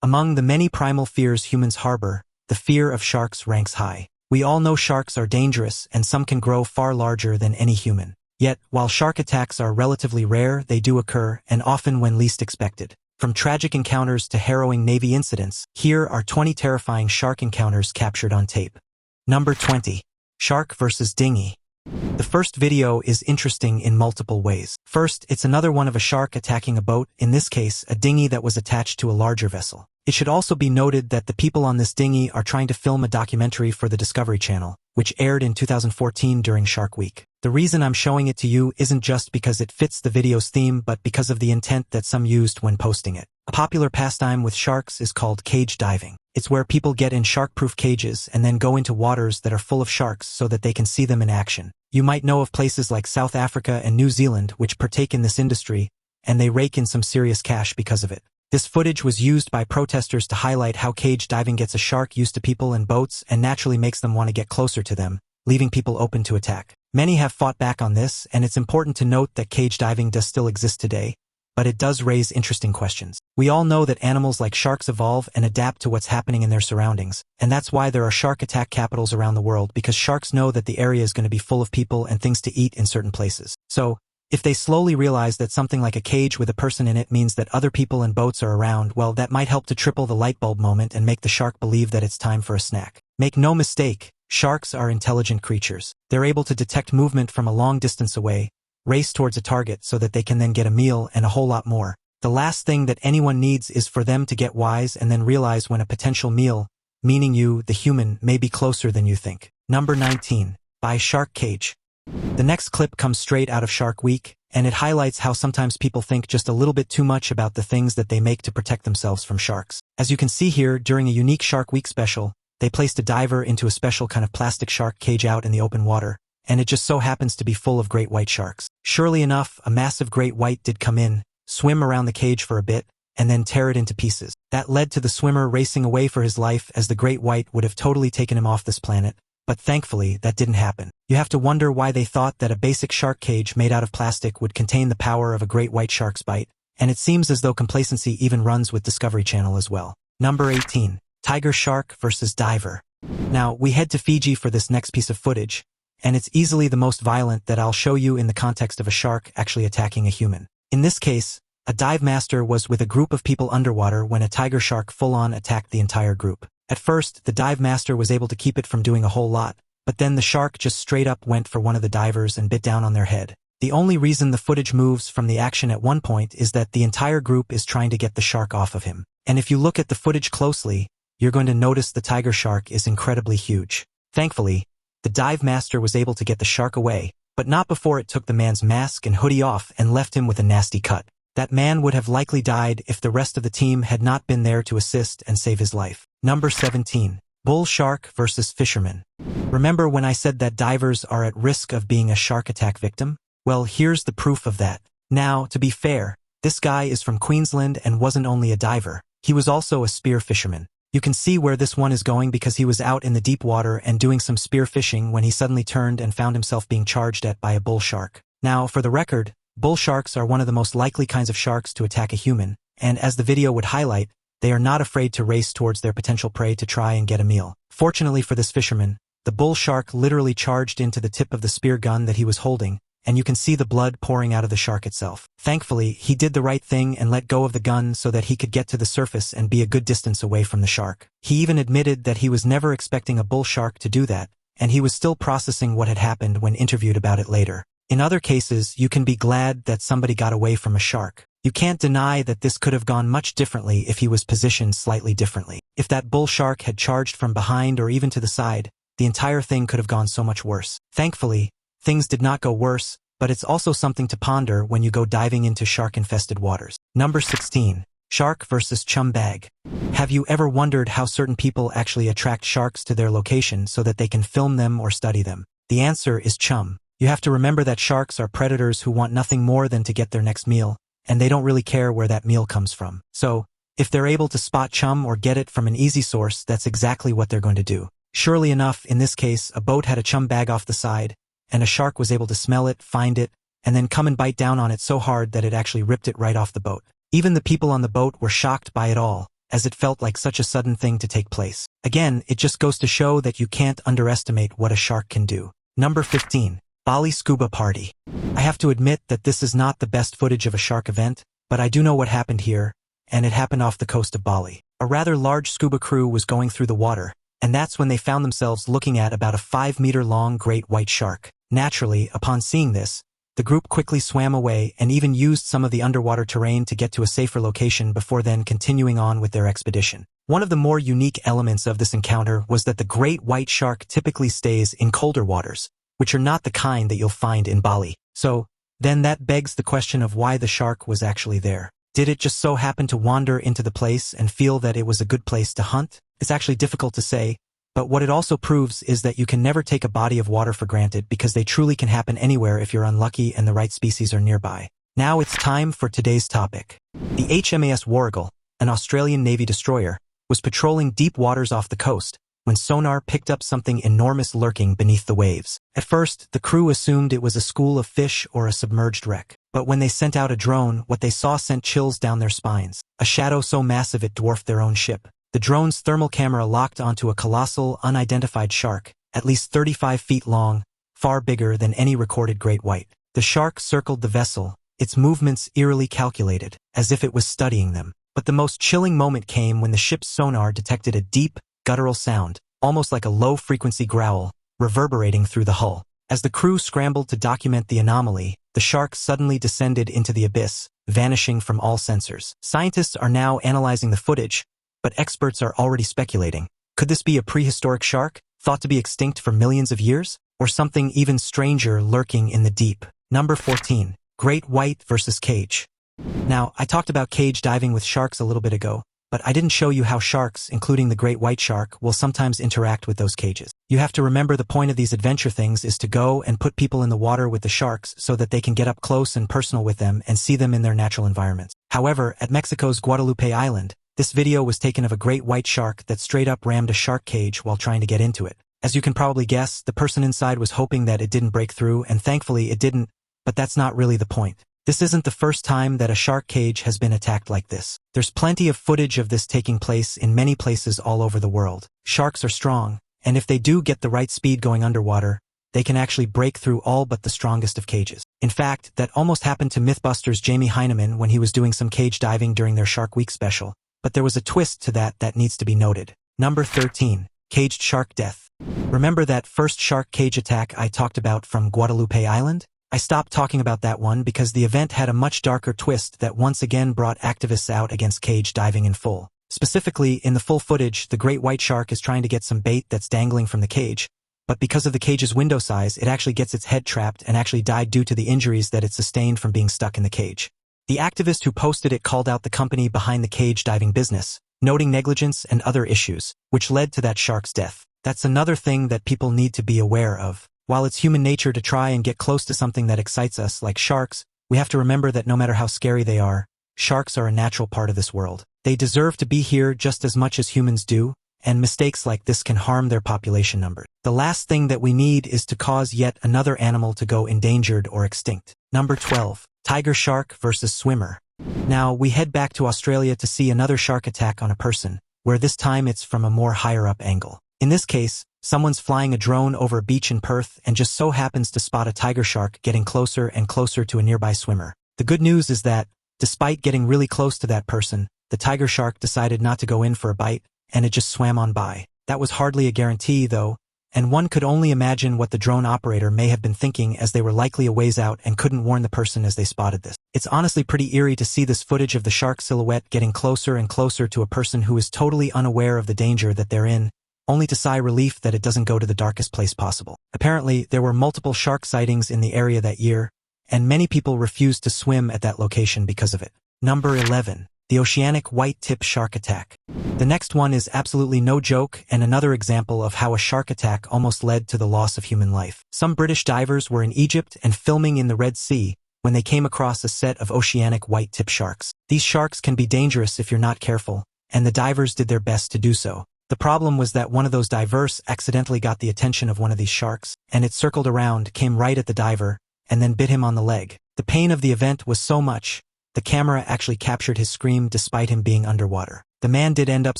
Among the many primal fears humans harbor, the fear of sharks ranks high. We all know sharks are dangerous and some can grow far larger than any human. Yet, while shark attacks are relatively rare, they do occur, and often when least expected. From tragic encounters to harrowing Navy incidents, here are 20 terrifying shark encounters captured on tape. Number 20. Shark versus dinghy. The first video is interesting in multiple ways. First, it's another one of a shark attacking a boat, in this case, a dinghy that was attached to a larger vessel. It should also be noted that the people on this dinghy are trying to film a documentary for the Discovery Channel, which aired in 2014 during Shark Week. The reason I'm showing it to you isn't just because it fits the video's theme, but because of the intent that some used when posting it. A popular pastime with sharks is called cage diving. It's where people get in shark-proof cages and then go into waters that are full of sharks so that they can see them in action. You might know of places like South Africa and New Zealand which partake in this industry, and they rake in some serious cash because of it. This footage was used by protesters to highlight how cage diving gets a shark used to people and boats and naturally makes them want to get closer to them, leaving people open to attack. Many have fought back on this, and it's important to note that cage diving does still exist today, but it does raise interesting questions. We all know that animals like sharks evolve and adapt to what's happening in their surroundings, and that's why there are shark attack capitals around the world, because sharks know that the area is going to be full of people and things to eat in certain places. So, if they slowly realize that something like a cage with a person in it means that other people and boats are around, well, that might help to triple the light bulb moment and make the shark believe that it's time for a snack. Make no mistake, sharks are intelligent creatures. They're able to detect movement from a long distance away, race towards a target so that they can then get a meal and a whole lot more. The last thing that anyone needs is for them to get wise and then realize when a potential meal, meaning you, the human, may be closer than you think. Number 19. Buy shark cage. The next clip comes straight out of Shark Week, and it highlights how sometimes people think just a little bit too much about the things that they make to protect themselves from sharks. As you can see here, during a unique Shark Week special, they placed a diver into a special kind of plastic shark cage out in the open water, and it just so happens to be full of great white sharks. Surely enough, a massive great white did come in, swim around the cage for a bit, and then tear it into pieces. That led to the swimmer racing away for his life, as the great white would have totally taken him off this planet. But thankfully, that didn't happen. You have to wonder why they thought that a basic shark cage made out of plastic would contain the power of a great white shark's bite, and it seems as though complacency even runs with Discovery Channel as well. Number 18. Tiger shark versus diver. Now, we head to Fiji for this next piece of footage, and it's easily the most violent that I'll show you in the context of a shark actually attacking a human. In this case, a dive master was with a group of people underwater when a tiger shark full-on attacked the entire group. At first, the dive master was able to keep it from doing a whole lot, but then the shark just straight up went for one of the divers and bit down on their head. The only reason the footage moves from the action at one point is that the entire group is trying to get the shark off of him. And if you look at the footage closely, you're going to notice the tiger shark is incredibly huge. Thankfully, the dive master was able to get the shark away, but not before it took the man's mask and hoodie off and left him with a nasty cut. That man would have likely died if the rest of the team had not been there to assist and save his life. Number 17. Bull shark versus fisherman. Remember when I said that divers are at risk of being a shark attack victim? Well, here's the proof of that. Now, to be fair, this guy is from Queensland and wasn't only a diver, he was also a spear fisherman. You can see where this one is going because he was out in the deep water and doing some spear fishing when he suddenly turned and found himself being charged at by a bull shark. Now, for the record, bull sharks are one of the most likely kinds of sharks to attack a human, and as the video would highlight, they are not afraid to race towards their potential prey to try and get a meal. Fortunately for this fisherman, the bull shark literally charged into the tip of the spear gun that he was holding, and you can see the blood pouring out of the shark itself. Thankfully, he did the right thing and let go of the gun so that he could get to the surface and be a good distance away from the shark. He even admitted that he was never expecting a bull shark to do that, and he was still processing what had happened when interviewed about it later. In other cases, you can be glad that somebody got away from a shark. You can't deny that this could have gone much differently if he was positioned slightly differently. If that bull shark had charged from behind or even to the side, the entire thing could have gone so much worse. Thankfully, things did not go worse, but it's also something to ponder when you go diving into shark-infested waters. Number 16. Shark versus chum bag. Have you ever wondered how certain people actually attract sharks to their location so that they can film them or study them? The answer is chum. You have to remember that sharks are predators who want nothing more than to get their next meal, and they don't really care where that meal comes from. So, if they're able to spot chum or get it from an easy source, that's exactly what they're going to do. Surely enough, in this case, a boat had a chum bag off the side, and a shark was able to smell it, find it, and then come and bite down on it so hard that it actually ripped it right off the boat. Even the people on the boat were shocked by it all, as it felt like such a sudden thing to take place. Again, it just goes to show that you can't underestimate what a shark can do. Number 15. Bali Scuba Party. I have to admit that this is not the best footage of a shark event, but I do know what happened here, and it happened off the coast of Bali. A rather large scuba crew was going through the water, and that's when they found themselves looking at about a 5-meter-long great white shark. Naturally, upon seeing this, the group quickly swam away and even used some of the underwater terrain to get to a safer location before then continuing on with their expedition. One of the more unique elements of this encounter was that the great white shark typically stays in colder waters, which are not the kind that you'll find in Bali. So, then that begs the question of why the shark was actually there. Did it just so happen to wander into the place and feel that it was a good place to hunt? It's actually difficult to say, but what it also proves is that you can never take a body of water for granted because they truly can happen anywhere if you're unlucky and the right species are nearby. Now it's time for today's topic. The HMAS Wargle, an Australian Navy destroyer, was patrolling deep waters off the coast when sonar picked up something enormous lurking beneath the waves. At first, the crew assumed it was a school of fish or a submerged wreck. But when they sent out a drone, what they saw sent chills down their spines. A shadow so massive it dwarfed their own ship. The drone's thermal camera locked onto a colossal, unidentified shark, at least 35 feet long, far bigger than any recorded great white. The shark circled the vessel, its movements eerily calculated, as if it was studying them. But the most chilling moment came when the ship's sonar detected a deep, guttural sound, almost like a low-frequency growl, reverberating through the hull. As the crew scrambled to document the anomaly, the shark suddenly descended into the abyss, vanishing from all sensors. Scientists are now analyzing the footage, but experts are already speculating. Could this be a prehistoric shark, thought to be extinct for millions of years? Or something even stranger lurking in the deep? Number 14. Great white versus cage. Now, I talked about cage diving with sharks a little bit ago, but I didn't show you how sharks, including the great white shark, will sometimes interact with those cages. You have to remember the point of these adventure things is to go and put people in the water with the sharks so that they can get up close and personal with them and see them in their natural environments. However, at Mexico's Guadalupe Island, this video was taken of a great white shark that straight up rammed a shark cage while trying to get into it. As you can probably guess, the person inside was hoping that it didn't break through, and thankfully it didn't, but that's not really the point. This isn't the first time that a shark cage has been attacked like this. There's plenty of footage of this taking place in many places all over the world. Sharks are strong, and if they do get the right speed going underwater, they can actually break through all but the strongest of cages. In fact, that almost happened to Mythbusters' Jamie Heineman when he was doing some cage diving during their Shark Week special. But there was a twist to that needs to be noted. Number 13. Caged shark death. Remember that first shark cage attack I talked about from Guadalupe Island? I stopped talking about that one because the event had a much darker twist that once again brought activists out against cage diving in full. Specifically, in the full footage, the great white shark is trying to get some bait that's dangling from the cage, but because of the cage's window size, it actually gets its head trapped and actually died due to the injuries that it sustained from being stuck in the cage. The activist who posted it called out the company behind the cage diving business, noting negligence and other issues, which led to that shark's death. That's another thing that people need to be aware of. While it's human nature to try and get close to something that excites us, like sharks, we have to remember that no matter how scary they are, sharks are a natural part of this world. They deserve to be here just as much as humans do, and mistakes like this can harm their population numbers. The last thing that we need is to cause yet another animal to go endangered or extinct. Number 12. Tiger shark versus swimmer. Now, we head back to Australia to see another shark attack on a person, where this time it's from a more higher-up angle. In this case, someone's flying a drone over a beach in Perth and just so happens to spot a tiger shark getting closer and closer to a nearby swimmer. The good news is that, despite getting really close to that person, the tiger shark decided not to go in for a bite, and it just swam on by. That was hardly a guarantee, though, and one could only imagine what the drone operator may have been thinking as they were likely a ways out and couldn't warn the person as they spotted this. It's honestly pretty eerie to see this footage of the shark silhouette getting closer and closer to a person who is totally unaware of the danger that they're in, only to sigh relief that it doesn't go to the darkest place possible. Apparently, there were multiple shark sightings in the area that year, and many people refused to swim at that location because of it. Number 11. The oceanic white-tip shark attack. The next one is absolutely no joke and another example of how a shark attack almost led to the loss of human life. Some British divers were in Egypt and filming in the Red Sea when they came across a set of oceanic white-tip sharks. These sharks can be dangerous if you're not careful, and the divers did their best to do so. The problem was that one of those divers accidentally got the attention of one of these sharks, and it circled around, came right at the diver, and then bit him on the leg. The pain of the event was so much, the camera actually captured his scream despite him being underwater. The man did end up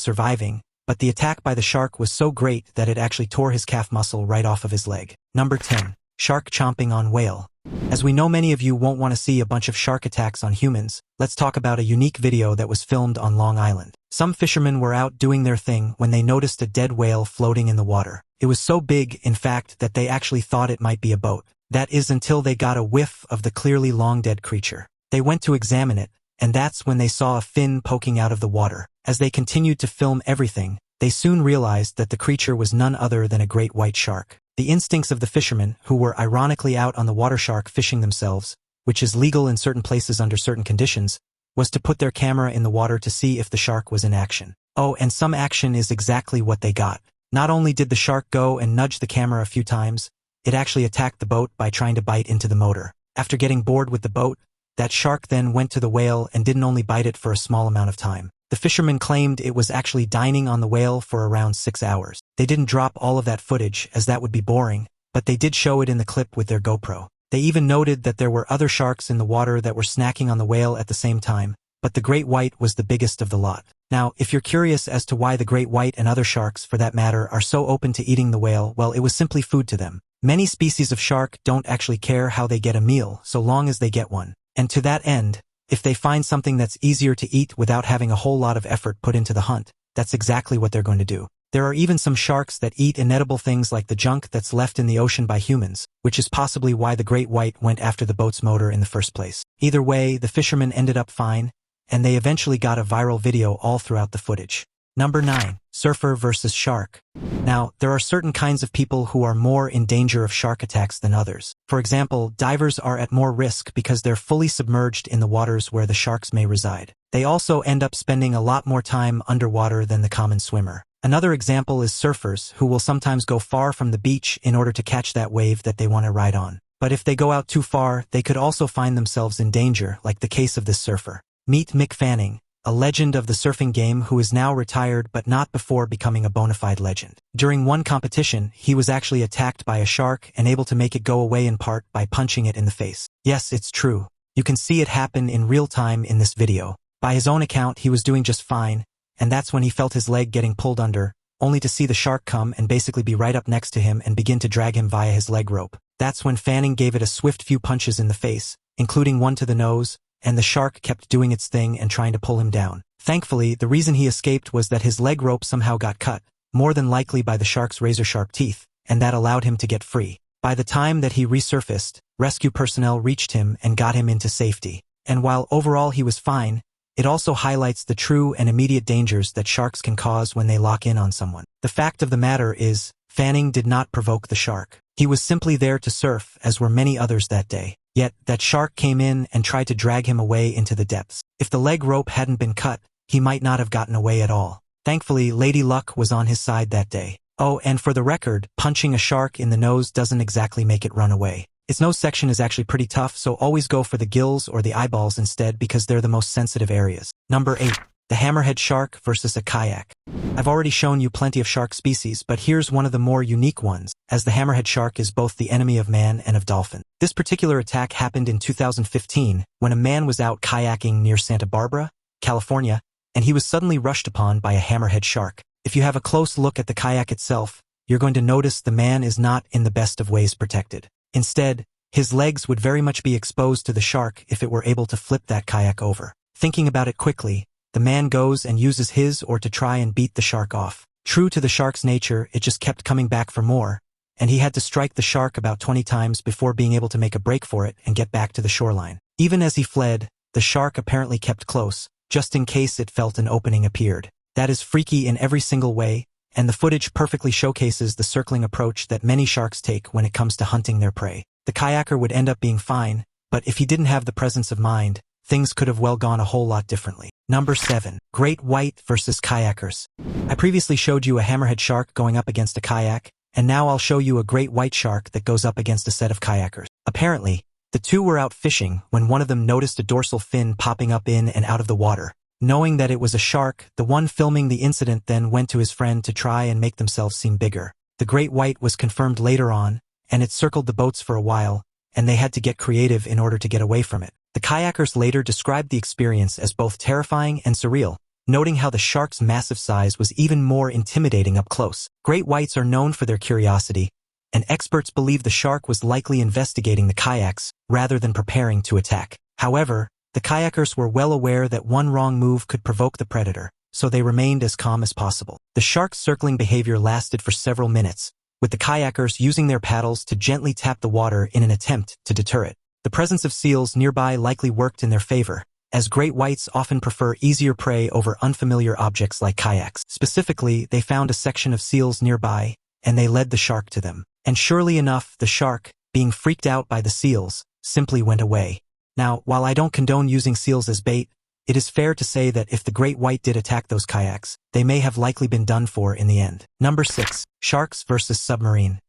surviving, but the attack by the shark was so great that it actually tore his calf muscle right off of his leg. Number 10. Shark chomping on whale. As we know, many of you won't want to see a bunch of shark attacks on humans. Let's talk about a unique video that was filmed on Long Island. Some fishermen were out doing their thing when they noticed a dead whale floating in the water. It was so big, in fact, that they actually thought it might be a boat. That is until they got a whiff of the clearly long-dead creature. They went to examine it, and that's when they saw a fin poking out of the water. As they continued to film everything, they soon realized that the creature was none other than a great white shark. The instincts of the fishermen, who were ironically out on the water shark fishing themselves, which is legal in certain places under certain conditions, was to put their camera in the water to see if the shark was in action. Oh, and some action is exactly what they got. Not only did the shark go and nudge the camera a few times, it actually attacked the boat by trying to bite into the motor. After getting bored with the boat, that shark then went to the whale and didn't only bite it for a small amount of time. The fishermen claimed it was actually dining on the whale for around 6 hours. They didn't drop all of that footage, as that would be boring, but they did show it in the clip with their GoPro. They even noted that there were other sharks in the water that were snacking on the whale at the same time, but the great white was the biggest of the lot. Now, if you're curious as to why the great white and other sharks, for that matter, are so open to eating the whale, well, it was simply food to them. Many species of shark don't actually care how they get a meal, so long as they get one. And to that end, if they find something that's easier to eat without having a whole lot of effort put into the hunt, that's exactly what they're going to do. There are even some sharks that eat inedible things like the junk that's left in the ocean by humans, which is possibly why the great white went after the boat's motor in the first place. Either way, the fishermen ended up fine, and they eventually got a viral video all throughout the footage. Number 9. Surfer versus shark. Now, there are certain kinds of people who are more in danger of shark attacks than others. For example, divers are at more risk because they're fully submerged in the waters where the sharks may reside. They also end up spending a lot more time underwater than the common swimmer. Another example is surfers, who will sometimes go far from the beach in order to catch that wave that they want to ride on. But if they go out too far, they could also find themselves in danger, like the case of this surfer. Meet Mick Fanning, a legend of the surfing game who is now retired but not before becoming a bona fide legend. During one competition, he was actually attacked by a shark and able to make it go away in part by punching it in the face. Yes, it's true. You can see it happen in real time in this video. By his own account, he was doing just fine, and that's when he felt his leg getting pulled under, only to see the shark come and basically be right up next to him and begin to drag him via his leg rope. That's when Fanning gave it a swift few punches in the face, including one to the nose, and the shark kept doing its thing and trying to pull him down. Thankfully, the reason he escaped was that his leg rope somehow got cut, more than likely by the shark's razor-sharp teeth, and that allowed him to get free. By the time that he resurfaced, rescue personnel reached him and got him into safety. And while overall he was fine, it also highlights the true and immediate dangers that sharks can cause when they lock in on someone. The fact of the matter is, Fanning did not provoke the shark. He was simply there to surf, as were many others that day. Yet, that shark came in and tried to drag him away into the depths. If the leg rope hadn't been cut, he might not have gotten away at all. Thankfully, Lady Luck was on his side that day. Oh, and for the record, punching a shark in the nose doesn't exactly make it run away. Its nose section is actually pretty tough, so always go for the gills or the eyeballs instead because they're the most sensitive areas. Number 8. The hammerhead shark versus a kayak. I've already shown you plenty of shark species, but here's one of the more unique ones, as the hammerhead shark is both the enemy of man and of dolphin. This particular attack happened in 2015 when a man was out kayaking near Santa Barbara, California, and he was suddenly rushed upon by a hammerhead shark. If you have a close look at the kayak itself, you're going to notice the man is not in the best of ways protected. Instead, his legs would very much be exposed to the shark if it were able to flip that kayak over. Thinking about it quickly, the man goes and uses his oar to try and beat the shark off. True to the shark's nature, it just kept coming back for more, and he had to strike the shark about 20 times before being able to make a break for it and get back to the shoreline. Even as he fled, the shark apparently kept close, just in case it felt an opening appeared. That is freaky in every single way, and the footage perfectly showcases the circling approach that many sharks take when it comes to hunting their prey. The kayaker would end up being fine, but if he didn't have the presence of mind, things could have well gone a whole lot differently. Number 7. Great white versus kayakers. I previously showed you a hammerhead shark going up against a kayak, and now I'll show you a great white shark that goes up against a set of kayakers. Apparently, the two were out fishing when one of them noticed a dorsal fin popping up in and out of the water. Knowing that it was a shark, the one filming the incident then went to his friend to try and make themselves seem bigger. The great white was confirmed later on, and it circled the boats for a while, and they had to get creative in order to get away from it. The kayakers later described the experience as both terrifying and surreal, noting how the shark's massive size was even more intimidating up close. Great whites are known for their curiosity, and experts believe the shark was likely investigating the kayaks rather than preparing to attack. However, the kayakers were well aware that one wrong move could provoke the predator, so they remained as calm as possible. The shark's circling behavior lasted for several minutes, with the kayakers using their paddles to gently tap the water in an attempt to deter it. The presence of seals nearby likely worked in their favor, as great whites often prefer easier prey over unfamiliar objects like kayaks. Specifically, they found a section of seals nearby, and they led the shark to them. And surely enough, the shark, being freaked out by the seals, simply went away. Now, while I don't condone using seals as bait, it is fair to say that if the great white did attack those kayaks, they may have likely been done for in the end. Number 6. Sharks versus submarine.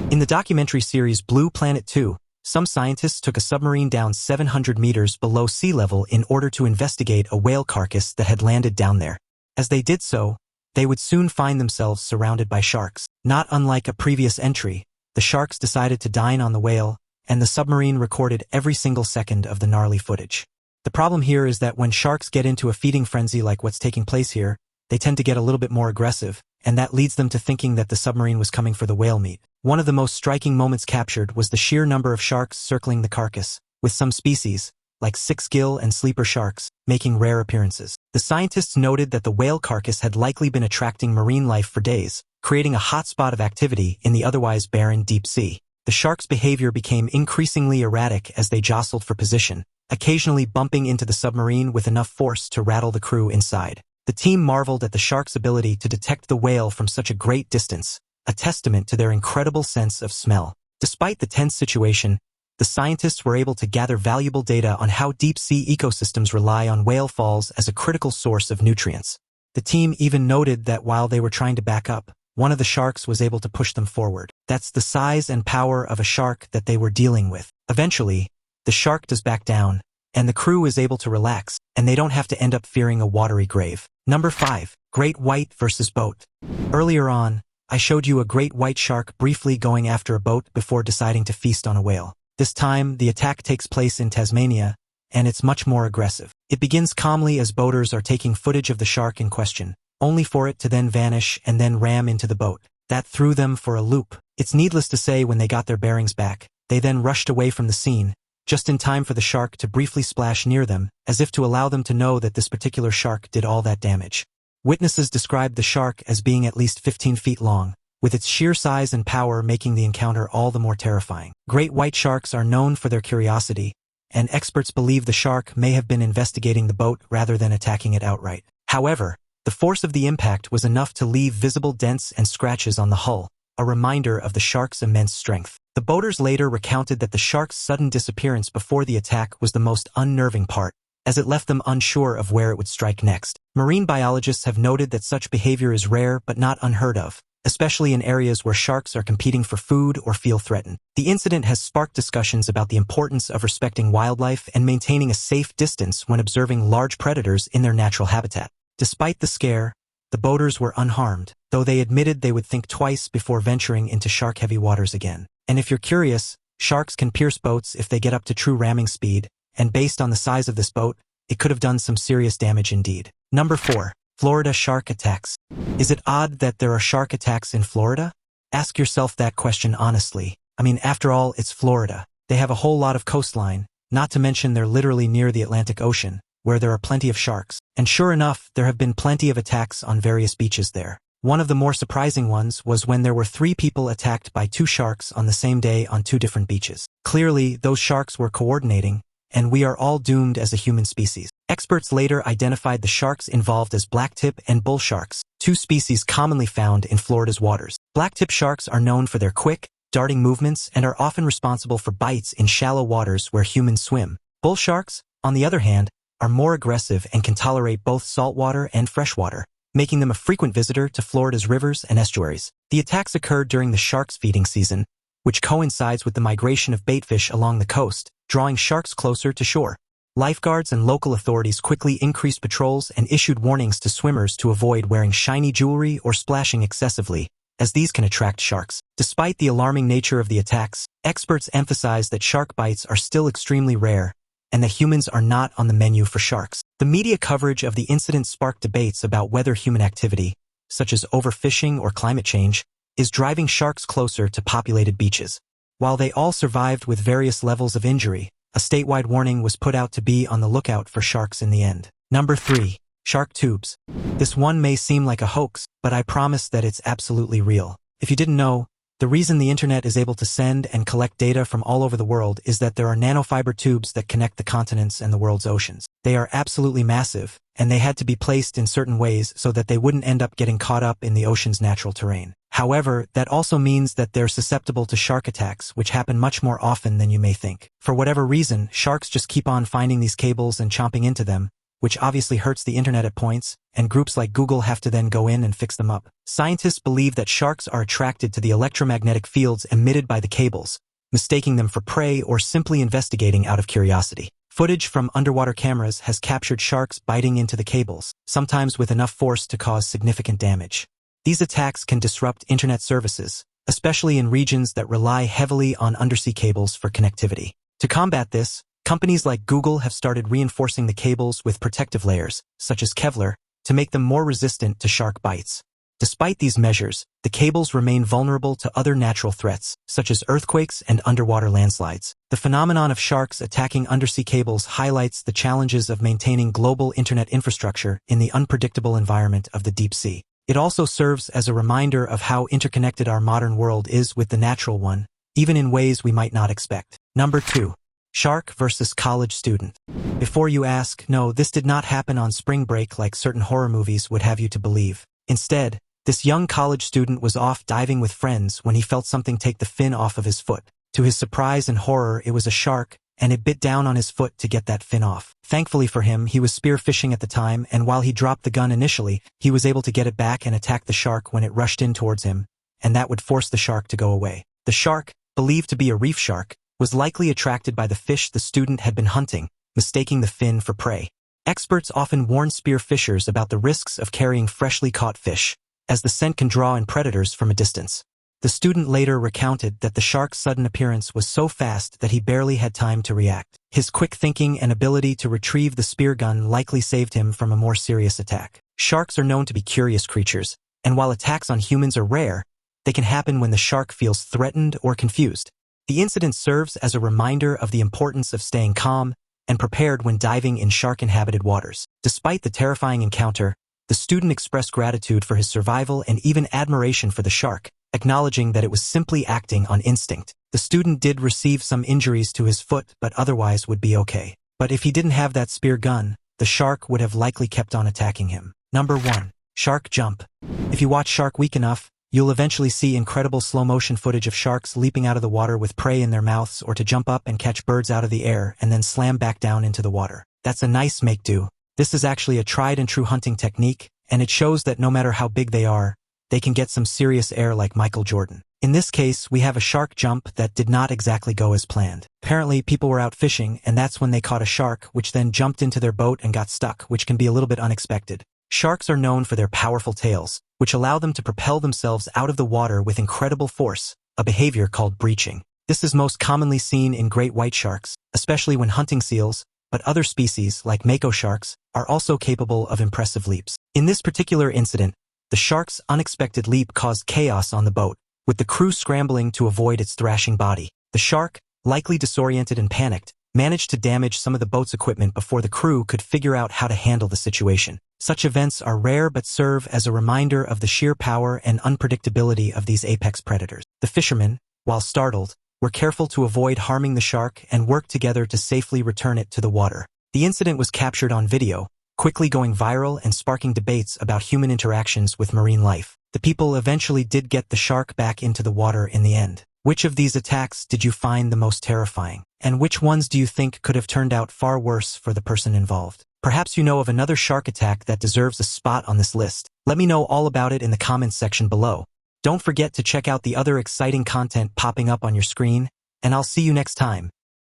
In the documentary series Blue Planet 2, some scientists took a submarine down 700 meters below sea level in order to investigate a whale carcass that had landed down there. As they did so, they would soon find themselves surrounded by sharks. Not unlike a previous entry, the sharks decided to dine on the whale, and the submarine recorded every single second of the gnarly footage. The problem here is that when sharks get into a feeding frenzy like what's taking place here, they tend to get a little bit more aggressive, and that leads them to thinking that the submarine was coming for the whale meat. One of the most striking moments captured was the sheer number of sharks circling the carcass, with some species, like six-gill and sleeper sharks, making rare appearances. The scientists noted that the whale carcass had likely been attracting marine life for days, creating a hotspot of activity in the otherwise barren deep sea. The sharks' behavior became increasingly erratic as they jostled for position, occasionally bumping into the submarine with enough force to rattle the crew inside. The team marveled at the sharks' ability to detect the whale from such a great distance, a testament to their incredible sense of smell. Despite the tense situation, the scientists were able to gather valuable data on how deep-sea ecosystems rely on whale falls as a critical source of nutrients. The team even noted that while they were trying to back up, one of the sharks was able to push them forward. That's the size and power of a shark that they were dealing with. Eventually, the shark does back down, and the crew is able to relax, and they don't have to end up fearing a watery grave. Number 5. Great white versus boat. Earlier on, I showed you a great white shark briefly going after a boat before deciding to feast on a whale. This time, the attack takes place in Tasmania, and it's much more aggressive. It begins calmly as boaters are taking footage of the shark in question, only for it to then vanish and then ram into the boat. That threw them for a loop. It's needless to say when they got their bearings back, they then rushed away from the scene, just in time for the shark to briefly splash near them, as if to allow them to know that this particular shark did all that damage. Witnesses described the shark as being at least 15 feet long, with its sheer size and power making the encounter all the more terrifying. Great white sharks are known for their curiosity, and experts believe the shark may have been investigating the boat rather than attacking it outright. However, the force of the impact was enough to leave visible dents and scratches on the hull, a reminder of the shark's immense strength. The boaters later recounted that the shark's sudden disappearance before the attack was the most unnerving part, as it left them unsure of where it would strike next. Marine biologists have noted that such behavior is rare but not unheard of, especially in areas where sharks are competing for food or feel threatened. The incident has sparked discussions about the importance of respecting wildlife and maintaining a safe distance when observing large predators in their natural habitat. Despite the scare, the boaters were unharmed, though they admitted they would think twice before venturing into shark-heavy waters again. And if you're curious, sharks can pierce boats if they get up to true ramming speed, and based on the size of this boat, it could have done some serious damage indeed. Number 4. Florida shark attacks. Is it odd that there are shark attacks in Florida? Ask yourself that question honestly. I mean, after all, it's Florida. They have a whole lot of coastline, not to mention they're literally near the Atlantic Ocean, where there are plenty of sharks. And sure enough, there have been plenty of attacks on various beaches there. One of the more surprising ones was when there were 3 people attacked by 2 sharks on the same day on 2 different beaches. Clearly, those sharks were coordinating, and we are all doomed as a human species. Experts later identified the sharks involved as blacktip and bull sharks, 2 species commonly found in Florida's waters. Blacktip sharks are known for their quick, darting movements and are often responsible for bites in shallow waters where humans swim. Bull sharks, on the other hand, are more aggressive and can tolerate both saltwater and freshwater, making them a frequent visitor to Florida's rivers and estuaries. The attacks occurred during the sharks' feeding season, which coincides with the migration of baitfish along the coast, drawing sharks closer to shore. Lifeguards and local authorities quickly increased patrols and issued warnings to swimmers to avoid wearing shiny jewelry or splashing excessively, as these can attract sharks. Despite the alarming nature of the attacks, experts emphasize that shark bites are still extremely rare, and that humans are not on the menu for sharks. The media coverage of the incident sparked debates about whether human activity, such as overfishing or climate change, is driving sharks closer to populated beaches. While they all survived with various levels of injury, a statewide warning was put out to be on the lookout for sharks in the end. Number 3. Shark tubes. This one may seem like a hoax, but I promise that it's absolutely real. If you didn't know, the reason the internet is able to send and collect data from all over the world is that there are nanofiber tubes that connect the continents and the world's oceans. They are absolutely massive, and they had to be placed in certain ways so that they wouldn't end up getting caught up in the ocean's natural terrain. However, that also means that they're susceptible to shark attacks, which happen much more often than you may think. For whatever reason, sharks just keep on finding these cables and chomping into them, which obviously hurts the internet at points, and groups like Google have to then go in and fix them up. Scientists believe that sharks are attracted to the electromagnetic fields emitted by the cables, mistaking them for prey or simply investigating out of curiosity. Footage from underwater cameras has captured sharks biting into the cables, sometimes with enough force to cause significant damage. These attacks can disrupt internet services, especially in regions that rely heavily on undersea cables for connectivity. To combat this, companies like Google have started reinforcing the cables with protective layers, such as Kevlar, to make them more resistant to shark bites. Despite these measures, the cables remain vulnerable to other natural threats, such as earthquakes and underwater landslides. The phenomenon of sharks attacking undersea cables highlights the challenges of maintaining global internet infrastructure in the unpredictable environment of the deep sea. It also serves as a reminder of how interconnected our modern world is with the natural one, even in ways we might not expect. Number 2. Shark versus college student. Before you ask, no, this did not happen on spring break like certain horror movies would have you to believe. Instead, this young college student was off diving with friends when he felt something take the fin off of his foot. To his surprise and horror, it was a shark, and it bit down on his foot to get that fin off. Thankfully for him, he was spearfishing at the time, and while he dropped the gun initially, he was able to get it back and attack the shark when it rushed in towards him, and that would force the shark to go away. The shark, believed to be a reef shark, was likely attracted by the fish the student had been hunting, mistaking the fin for prey. Experts often warn spearfishers about the risks of carrying freshly caught fish, as the scent can draw in predators from a distance. The student later recounted that the shark's sudden appearance was so fast that he barely had time to react. His quick thinking and ability to retrieve the spear gun likely saved him from a more serious attack. Sharks are known to be curious creatures, and while attacks on humans are rare, they can happen when the shark feels threatened or confused. The incident serves as a reminder of the importance of staying calm and prepared when diving in shark-inhabited waters. Despite the terrifying encounter, the student expressed gratitude for his survival and even admiration for the shark, acknowledging that it was simply acting on instinct. The student did receive some injuries to his foot, but otherwise would be okay. But if he didn't have that spear gun, the shark would have likely kept on attacking him. Number 1. Shark jump. If you watch Shark Week enough, you'll eventually see incredible slow-motion footage of sharks leaping out of the water with prey in their mouths or to jump up and catch birds out of the air and then slam back down into the water. That's a nice make-do. This is actually a tried-and-true hunting technique, and it shows that no matter how big they are, they can get some serious air like Michael Jordan. In this case, we have a shark jump that did not exactly go as planned. Apparently, people were out fishing, and that's when they caught a shark, which then jumped into their boat and got stuck, which can be a little bit unexpected. Sharks are known for their powerful tails, which allow them to propel themselves out of the water with incredible force, a behavior called breaching. This is most commonly seen in great white sharks, especially when hunting seals, but other species, like mako sharks, are also capable of impressive leaps. In this particular incident, the shark's unexpected leap caused chaos on the boat, with the crew scrambling to avoid its thrashing body. The shark, likely disoriented and panicked, managed to damage some of the boat's equipment before the crew could figure out how to handle the situation. Such events are rare but serve as a reminder of the sheer power and unpredictability of these apex predators. The fishermen, while startled, were careful to avoid harming the shark and worked together to safely return it to the water. The incident was captured on video, quickly going viral and sparking debates about human interactions with marine life. The people eventually did get the shark back into the water in the end. Which of these attacks did you find the most terrifying? And which ones do you think could have turned out far worse for the person involved? Perhaps you know of another shark attack that deserves a spot on this list. Let me know all about it in the comments section below. Don't forget to check out the other exciting content popping up on your screen, and I'll see you next time.